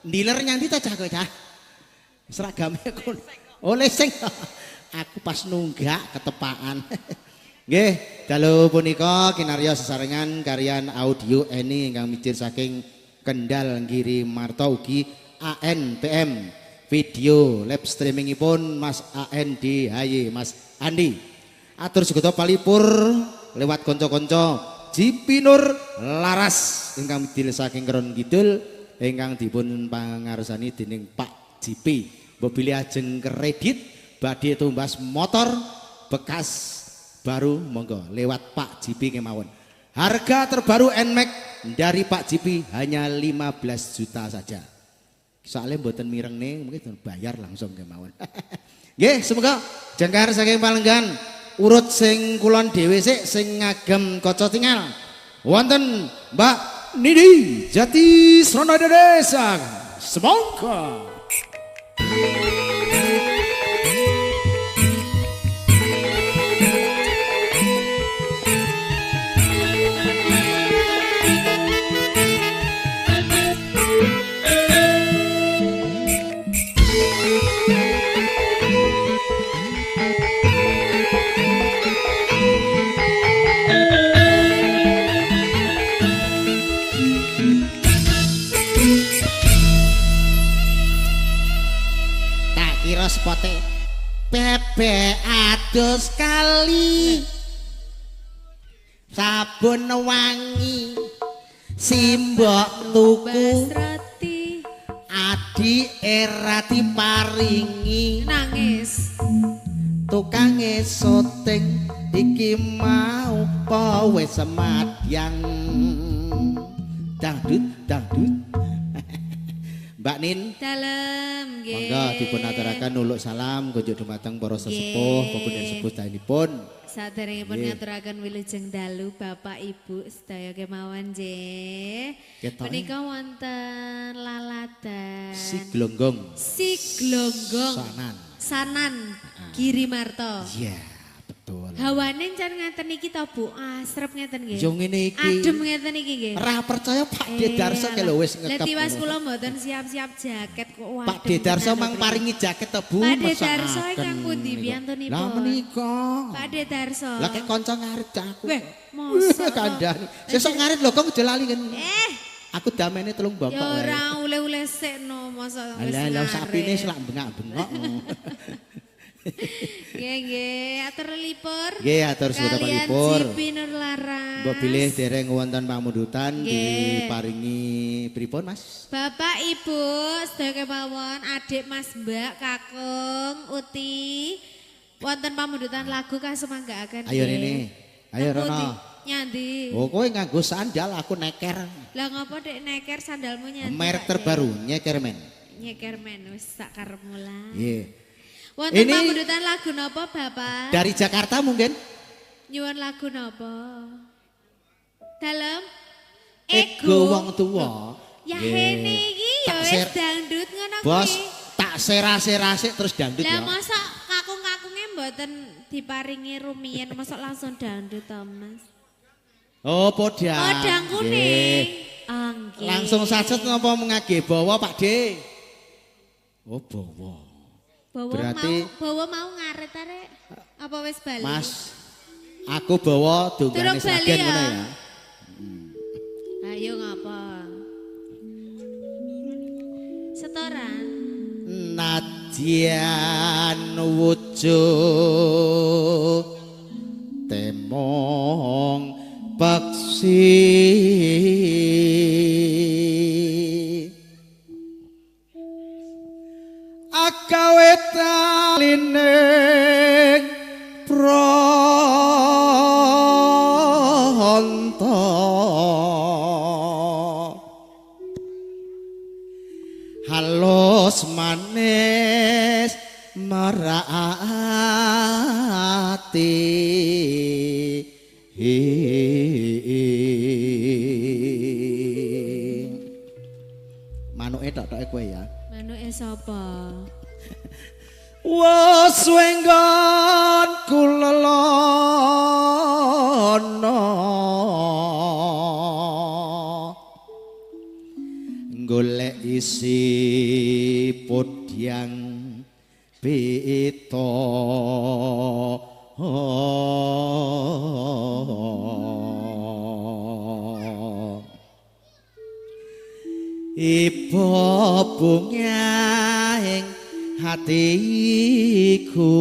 Dealer nyanti ta cah kowe cah. Seragame kon. Oh lesing. Aku pas nunggak ketepaan. Nggih, dalu punika kinarya sesarengan karyan audio Eni ingkang mijil saking Kendal Giri Marta ugi ANPM. Video live streamingipun Mas ANDHY Mas Andi. Atur segeta palipur lewat kanca-kanca Jipinur Laras ingkang midil saking Kron Kidul ingkang dipun pangarsani dening Pak Jipi. Mobil ajeng kredit badhe tumbas motor bekas baru monggo lewat Pak Jipi kemawon. Harga terbaru NMAX dari Pak Jipi hanya 15 juta saja. Soalnya mboten mireng nih mungkin bayar langsung kemawon. Nggih, semoga jengkar saking Palenggan urut sing kulon dhewe sik sing ngagem kaca tinggal. Wonten Mbak Nidi Jati Srana Desa. Semoga spote bebek adus kali sabun wangi simbok tuku adi era diparingi nangis tukang syuting iki mau apa wis semadyang dangdut Mbak Nin dalem nggih. Monggo dipun aturaken nuluk salam kunjuk dumateng para sesepuh pepunden sepuh dayanipun. Saderengipun ngaturaken wilujeng dalu Bapak Ibu sedaya kemawon nggih. Menika wonten laladan Si Glonggong. Sanan. Giri Marta. Iya, betul. Hawane can ngaten iki to Bu, asrep ngeten nggih. Yo ngene iki. Adem ngeten iki nggih. Ora percaya Pak Dedarso ki lho wis ngekep. Lah tiwas kula mboten siap-siap jaket kok waduh. Pak Dedarso mang paringi jaket to Bu. Pak Dedarso ingkang pundi piyantunipun? Lah menika. Pak Dedarso. Lah kek kanca ngarit cah aku. Weh, mosok kandhani. Sesuk ngarit lho kok aja lali kan. Aku damene telung bapak ya wae. ora ule-ule sik no mosok wis. Lah sapine selak bengak-bengok. Nggih, atur lipur. Nggih, atur sedaya palipur. Kalian Jipinur Laras. Mbok bilih dereng wonten pamundutan diparingi pripun Mas? Bapak Ibu, sedaya kemawon adik Mas Mbak Kakung Uti wonten pamundutan lagu kasumanggaaken. Ayo rene. Ayo rono. Nyandi. Oh, kowe nganggo sandal aku neker. Lah ngopo Dek neker sandalmu nyandi? Merek terbaru Nyekermen. Nyekermen wis sak karepmu lah. Nggih. Wonten pamundutan lagu napa Bapak? Dari Jakarta mungkin? Nyuwun lagu napa? Dalem Ego wong tuwa. Ya hene iki ya wis dangdut ngono kuwi. Bos, tak serase-rase terus dangdut ya. Lah mosok kakung-kakunge mboten diparingi rumiyin mosok langsung dangdut to Mas? Oh, podang. Podang kuning. Nggih. Langsung sajet napa mengage bawa Pak D? Oh, bawa. Berarti bawa mau ngaret arek. Apa wis bali? Mas, aku bawa dongane Sragen ngono ya. Ayo ngapa? Setoran. Nadyan wujud temong peksi akawe talining pronto halus manis marati manuke tok-toke kowe ya. Manuke sapa? Wes wenggon kulelono golek isi podyang pita ipo bungahing hatiku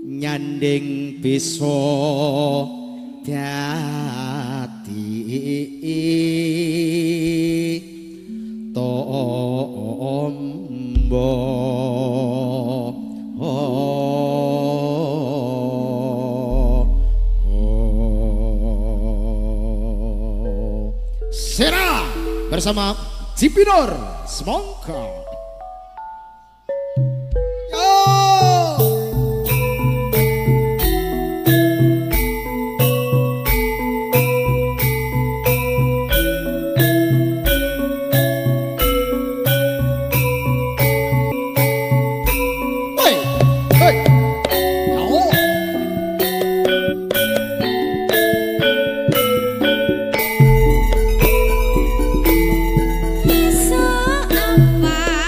nyanding bisa dadi tombo Sera bersama Cipinor Semongko. Iso apa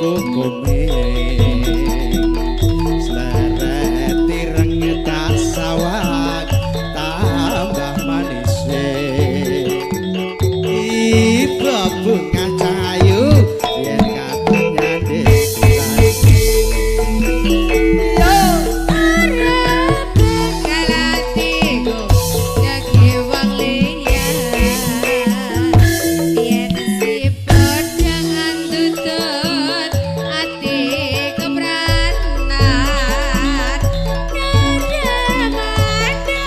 kukume sleret tireng tak sawak tambah manis ibu bunga cahayu yen katanya destinasi yo arep galatiku dadi wong liyan yen siput jangan tutut ati kebranan nada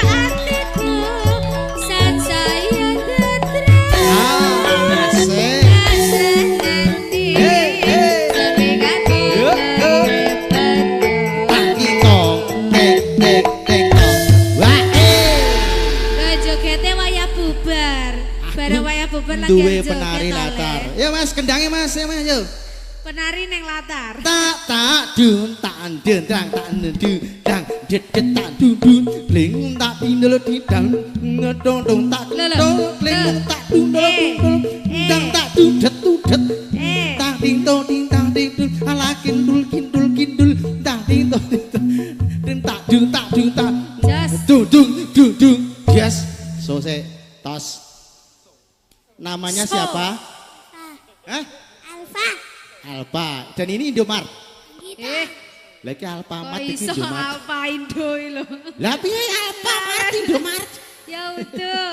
atiku sansaya getra asik Taki tong, tek tek tek tong. Wah, jogete wayah bubar. Bareng wayah bubar lagi duwe joget penari oleh. latar. Ya Mas, kendangnya Mas, ya Mas, yo. Penari neng latar. Tak tak dun tak den dang tak du dang det det tak du du bling tak tindel didang ngedong dong tak dong bling tak tundel dang tak du det tak ding dong ding tang ding dul ala kindul kindul kindul tak ding dong ding tak dung tak dung tak Jos. dung yes so se tos namanya So. siapa Hah? Alfa. Alfa dan ini Indomart lagi Kok Alfamart iki iso Indomart apa Indo lho. lah piye Alfamart Indomart Ya udah.